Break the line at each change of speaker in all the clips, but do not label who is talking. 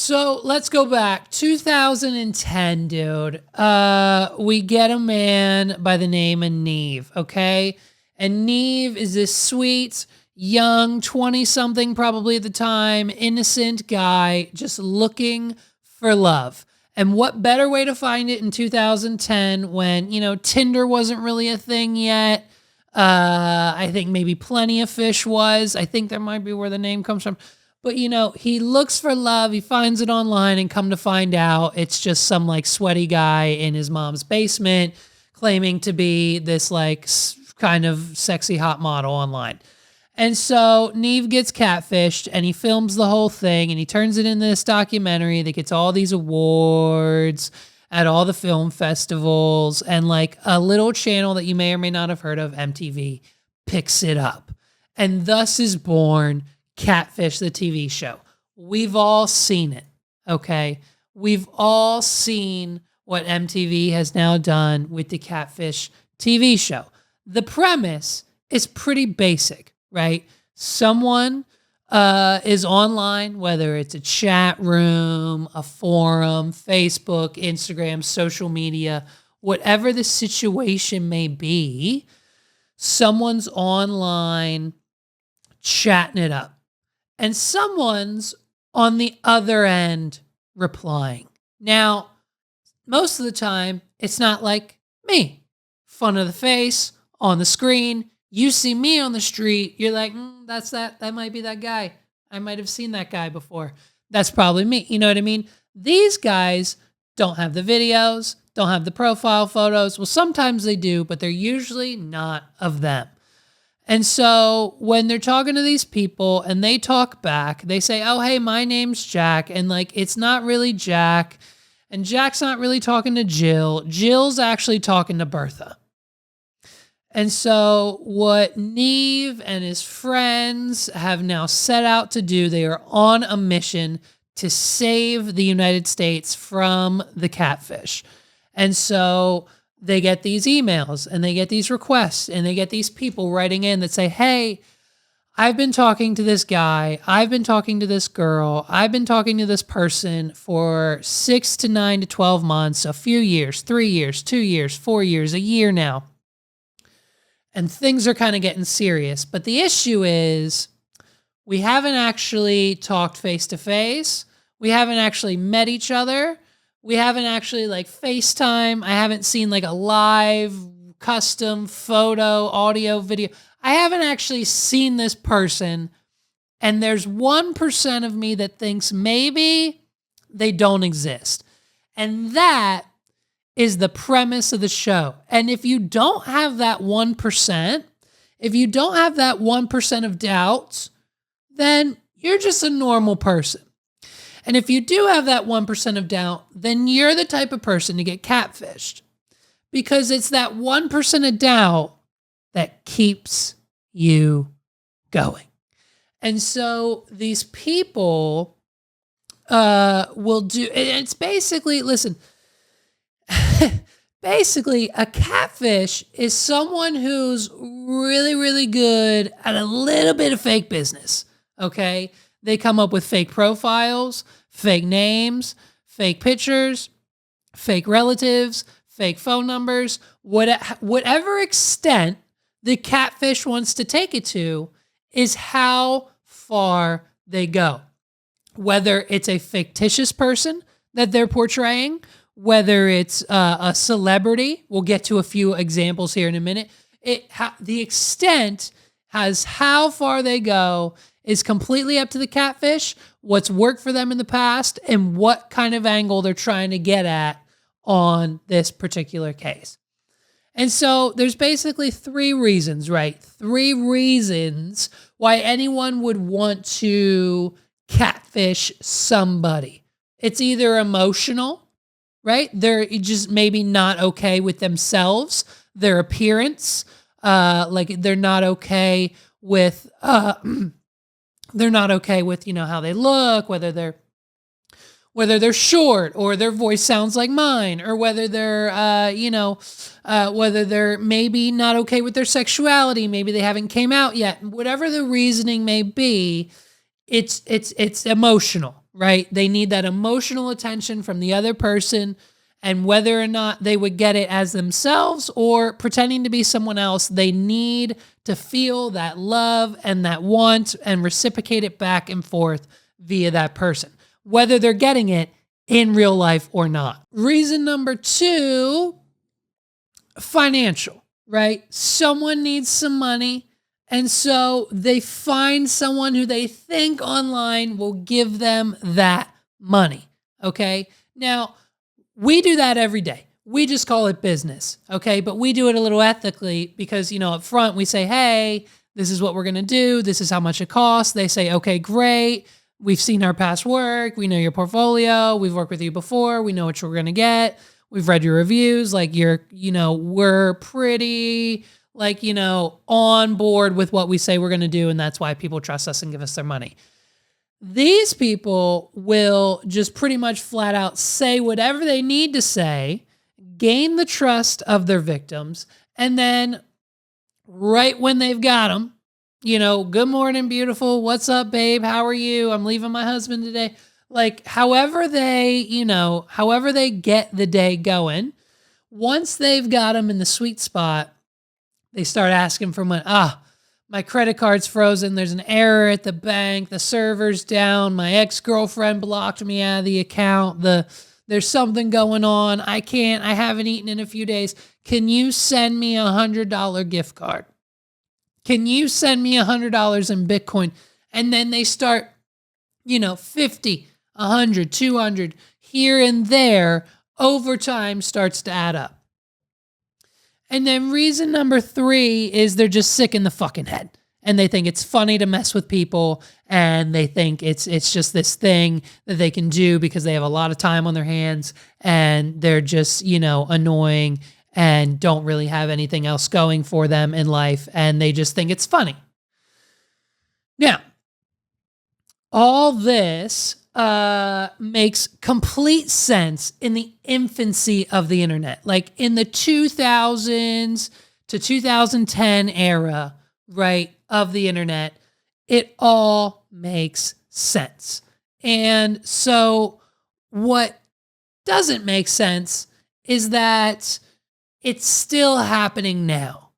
So let's go back. 2010, dude. We get a man by the name of Nev, okay? And Nev is this sweet, young, 20-something probably at the time, innocent guy just looking for love. And what better way to find it in 2010 when, Tinder wasn't really a thing yet. I think maybe Plenty of Fish was. I think that might be where the name comes from. But, he looks for love. He finds it online and come to find out it's just some like sweaty guy in his mom's basement claiming to be this like kind of sexy hot model online. And so Nev gets catfished and he films the whole thing and he turns it into this documentary that gets all these awards at all the film festivals, and like a little channel that you may or may not have heard of, MTV, picks it up. And thus is born Catfish, the TV show. We've all seen it, okay? We've all seen what MTV has now done with the Catfish TV show. The premise is pretty basic, right? Someone is online, whether it's a chat room, a forum, Facebook, Instagram, social media, whatever the situation may be, someone's online chatting it up. And someone's on the other end replying. Now, most of the time, it's not like me. Fun of the face, on the screen. You see me on the street, you're like, that's that. That might be that guy. I might have seen that guy before. That's probably me. You know what I mean? These guys don't have the videos, don't have the profile photos. Well, sometimes they do, but they're usually not of them. And so when they're talking to these people and they talk back, they say, oh, hey, my name's Jack. And like, it's not really Jack. And Jack's not really talking to Jill. Jill's actually talking to Bertha. And so what Nev and his friends have now set out to do, they are on a mission to save the United States from the catfish. And so they get these emails and they get these requests and they get these people writing in that say, hey, I've been talking to this guy. I've been talking to this girl. I've been talking to this person for 6 to 9 to 12 months, a few years, 3 years, 2 years, 4 years, a year now. And things are kind of getting serious. But the issue is we haven't actually talked face to face. We haven't actually met each other. We haven't actually like FaceTime. I haven't seen like a live custom photo, audio, video. I haven't actually seen this person. And there's 1% of me that thinks maybe they don't exist. And that is the premise of the show. And if you don't have that 1%, if you don't have that 1% of doubts, then you're just a normal person. And if you do have that 1% of doubt, then you're the type of person to get catfished, because it's that 1% of doubt that keeps you going. And so these people will do, it's basically, listen, basically a catfish is someone who's really, really good at a little bit of fake business, okay? They come up with fake profiles, fake names, fake pictures, fake relatives, fake phone numbers, whatever extent the catfish wants to take it to is how far they go. Whether it's a fictitious person that they're portraying, whether it's a celebrity, we'll get to a few examples here in a minute. The extent has how far they go is completely up to the catfish, what's worked for them in the past, and what kind of angle they're trying to get at on this particular case. And so there's basically 3 reasons, right? 3 reasons why anyone would want to catfish somebody. It's either emotional, right? They're just maybe not okay with themselves, their appearance, like they're not okay with they're not okay with, how they look, whether they're short or their voice sounds like mine, or whether they're, whether they're maybe not okay with their sexuality. Maybe they haven't came out yet. Whatever the reasoning may be, it's emotional. right? They need that emotional attention from the other person, and whether or not they would get it as themselves or pretending to be someone else, they need to feel that love and that want and reciprocate it back and forth via that person, whether they're getting it in real life or not. Reason number 2, financial, right? Someone needs some money, and so they find someone who they think online will give them that money, okay? Now, we do that every day. We just call it business, okay? But we do it a little ethically because, up front we say, hey, this is what we're going to do. This is how much it costs. They say, okay, great. We've seen our past work. We know your portfolio. We've worked with you before. We know what you're going to get. We've read your reviews. Like we're pretty on board with what we say we're going to do. And that's why people trust us and give us their money. These people will just pretty much flat out say whatever they need to say, gain the trust of their victims, and then right when they've got them, good morning, beautiful. What's up, babe? How are you? I'm leaving my husband today. Like, however they get the day going, once they've got them in the sweet spot, they start asking for money. My credit card's frozen. There's an error at the bank. The server's down. My ex-girlfriend blocked me out of the account. There's something going on. I haven't eaten in a few days. Can you send me $100 gift card? Can you send me $100 in Bitcoin? And then they start, 50, 100, 200 here and there. Over time starts to add up. And then reason number 3 is they're just sick in the fucking head. And they think it's funny to mess with people. And they think it's just this thing that they can do because they have a lot of time on their hands. And they're just, annoying and don't really have anything else going for them in life. And they just think it's funny. Now, all this makes complete sense in the infancy of the internet, like in the 2000s to 2010 era, right, of the internet. It all makes sense. And so what doesn't make sense is that it's still happening now.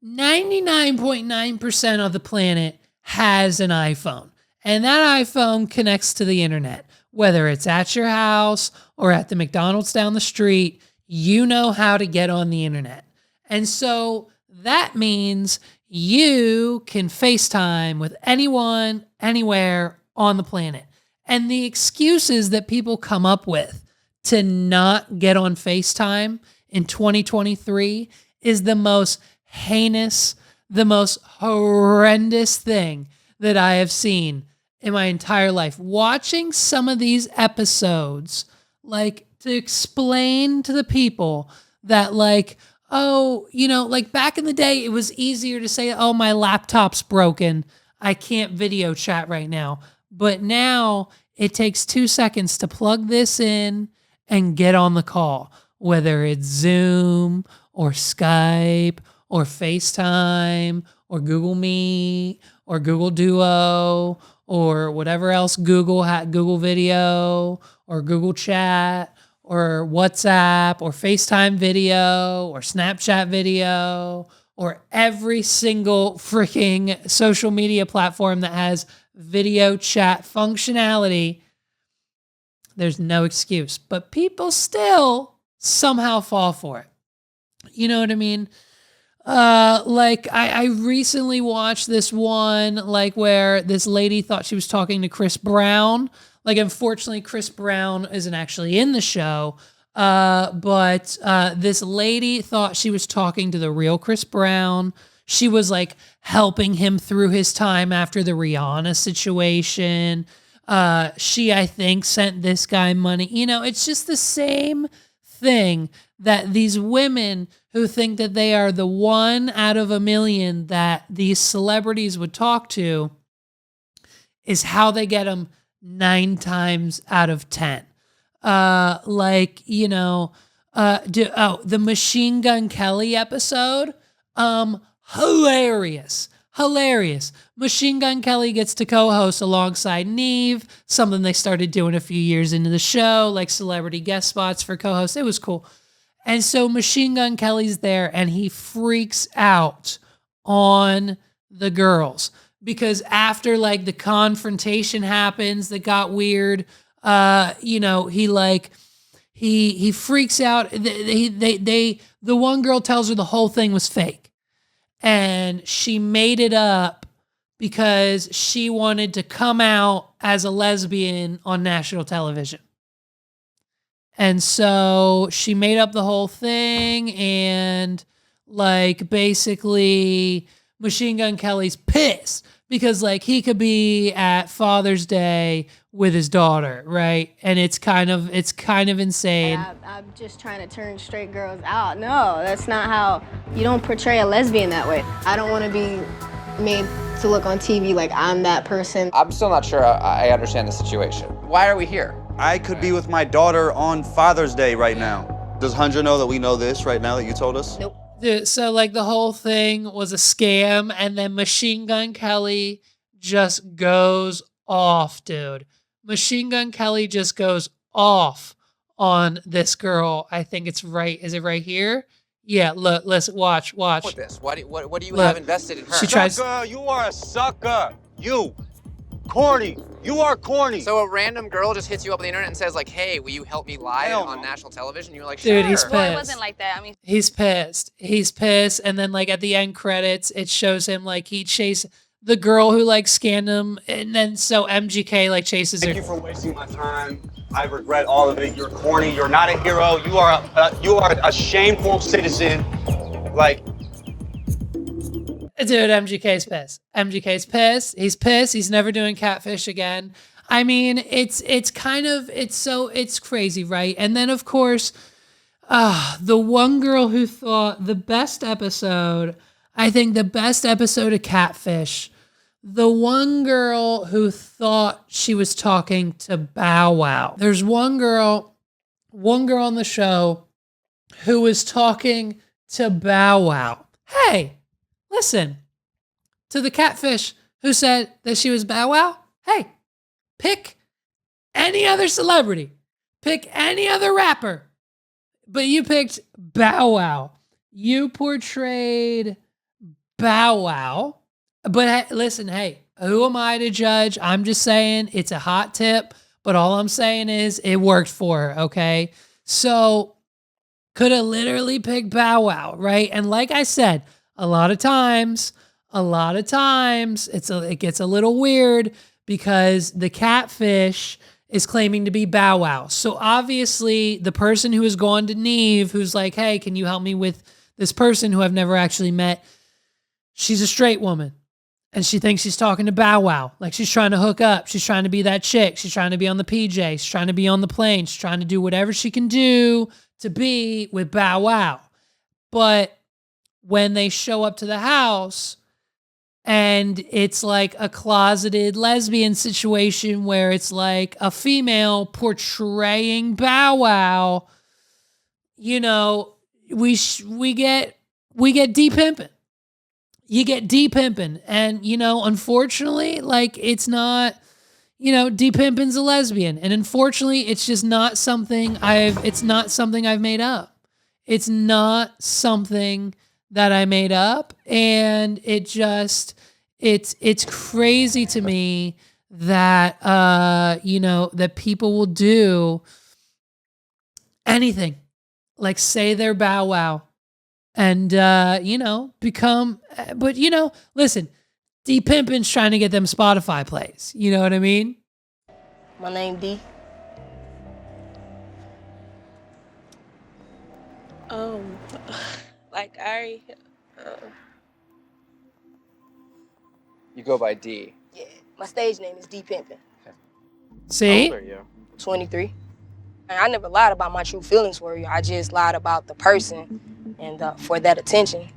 99.9% of the planet has an iPhone. And that iPhone connects to the internet, whether it's at your house or at the McDonald's down the street, you know how to get on the internet. And so that means you can FaceTime with anyone, anywhere on the planet. And the excuses that people come up with to not get on FaceTime in 2023 is the most heinous, the most horrendous thing that I have seen in my entire life. Watching some of these episodes, to explain to the people that back in the day, it was easier to say, oh, my laptop's broken. I can't video chat right now. But now it takes 2 seconds to plug this in and get on the call, whether it's Zoom or Skype or FaceTime or Google Meet or Google Duo or whatever else Google Video or Google Chat or WhatsApp or FaceTime video or Snapchat video or every single freaking social media platform that has video chat functionality. There's no excuse, but people still somehow fall for it. You know what I mean? I recently watched this one, where this lady thought she was talking to Chris Brown. Unfortunately, Chris Brown isn't actually in the show. But this lady thought she was talking to the real Chris Brown. She was helping him through his time after the Rihanna situation. She, I think, sent this guy money. It's just the same thing that these women who think that they are the one out of a million that these celebrities would talk to is how they get them 9 times out of 10. The Machine Gun Kelly episode, hilarious. Hilarious. Machine Gun Kelly gets to co-host alongside Nev, something they started doing a few years into the show, like celebrity guest spots for co-hosts. It was cool. And so Machine Gun Kelly's there and he freaks out on the girls because after like the confrontation happens that got weird, he freaks out. The one girl tells her the whole thing was fake and she made it up because she wanted to come out as a lesbian on national television. And so she made up the whole thing and like basically Machine Gun Kelly's pissed because like he could be at Father's Day with his daughter, right? And it's kind of insane.
I'm just trying to turn straight girls out. No, that's not how, you don't portray a lesbian that way. I don't want to be made to look on TV like I'm that person.
I'm still not sure I understand the situation. Why are we here?
I could be with my daughter on Father's Day right now. Does Hundra know that we know this right now that you told us?
Nope.
Dude, so like the whole thing was a scam and then Machine Gun Kelly just goes off, dude. Machine Gun Kelly just goes off on this girl. I think it's right. Is it right here? Yeah, look, listen, watch.
What this? What do you have invested in her?
She tries.
Sucker, you are a sucker. You. Corny. You are corny.
So a random girl just hits you up on the internet and says like, hey, will you help me live on national television? You're like, sure.
Dude, he's pissed.
Well, it wasn't like that. I mean,
he's pissed. And then like at the end credits, it shows him like he chased the girl who like scanned him. And then so MGK like chases her.
Thank you for wasting my time. I regret all of it. You're corny. You're not a hero. You are a shameful citizen. Like,
dude, MGK's pissed. He's pissed. He's never doing Catfish again. I mean, it's crazy, right? And then of course, the one girl who thought the best episode of Catfish, the one girl who thought she was talking to Bow Wow. There's one girl on the show who was talking to Bow Wow. Hey, listen, to the Catfish who said that she was Bow Wow, hey, pick any other celebrity. Pick any other rapper. But you picked Bow Wow. You portrayed Bow Wow. But listen, hey, who am I to judge? I'm just saying it's a hot tip. But all I'm saying is it worked for her, okay? So could have literally picked Bow Wow, right? And like I said, a lot of times, it gets a little weird because the Catfish is claiming to be Bow Wow. So obviously the person who has gone to Nev, who's like, hey, can you help me with this person who I've never actually met? She's a straight woman and she thinks she's talking to Bow Wow. Like she's trying to hook up. She's trying to be that chick. She's trying to be on the PJ. She's trying to be on the plane. She's trying to do whatever she can do to be with Bow Wow. But when they show up to the house and it's like a closeted lesbian situation where it's like a female portraying Bow Wow, you know, we get de-pimping. You get de-pimping. And, you know, unfortunately, like it's not, you know, de-pimping's a lesbian. And unfortunately, it's just not something I've made up. It's not something that I made up. And it just, it's crazy to me that, you know, that people will do anything, like say they're Bow Wow and, you know, become, but, you know, listen, D-Pimpin's trying to get them Spotify plays. You know what I mean?
My name D.
like I,
You go by D.
Yeah, my stage name is D Pimpin.
See?
How old are you?
23. And I never lied about my true feelings for you. I just lied about the person and for that attention.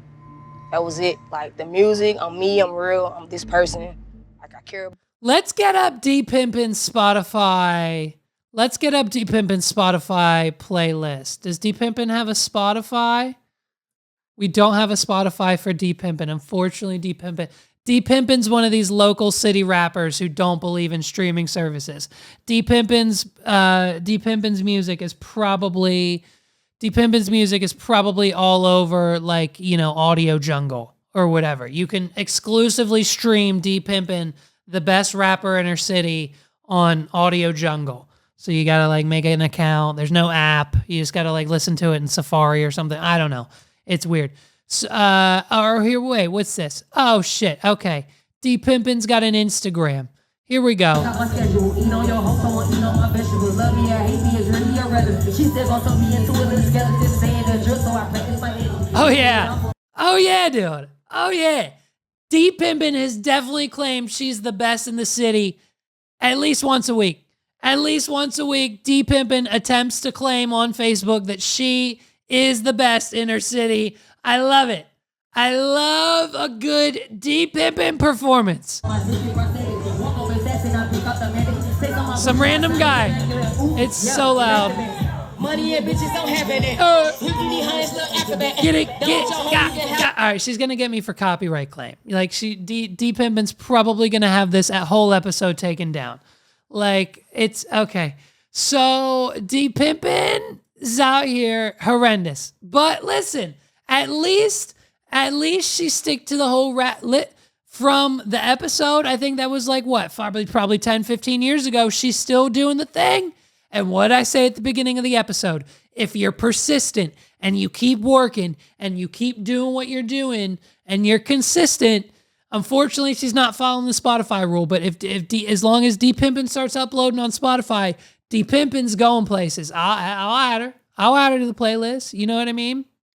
That was it. Like the music, I'm me, I'm real, I'm this person. Like I care about.
Let's get up D-Pimpin's Spotify. Let's get up D-Pimpin's Spotify playlist. Does D-Pimpin have a Spotify? We don't have a Spotify for D-Pimpin. Unfortunately, D-Pimpin. D-Pimpin's one of these local city rappers who don't believe in streaming services. D-Pimpin's music is probably all over, like, you know, Audio Jungle or whatever. You can exclusively stream D-Pimpin, the best rapper in her city, on Audio Jungle. So you gotta like make an account. There's no app. You just gotta like listen to it in Safari or something. I don't know. It's weird. So, wait, what's this? Oh shit. Okay. D-Pimpin's got an Instagram. Here we go. Oh yeah. Oh yeah, dude. Oh yeah. D-Pimpin has definitely claimed she's the best in the city at least once a week. At least once a week, D-Pimpin attempts to claim on Facebook that she is the best in her city. I love it. I love a good D-Pimpin performance. Some random guy. It's so loud.
Money and bitches don't have it.
Get it. All right, she's gonna get me for copyright claim. Like D-Pimpin's probably gonna have this whole episode taken down. Like, it's okay. So D-Pimpin's out here horrendous. But listen, at least she stick to the whole from the episode. I think that was like what, probably 10, 15 years ago. She's still doing the thing. And what I say at the beginning of the episode, if you're persistent and you keep working and you keep doing what you're doing and you're consistent, unfortunately, she's not following the Spotify rule. But as long as D-Pimpin starts uploading on Spotify, D-Pimpin's going places. I'll add her. I'll add her to the playlist. You know what I mean?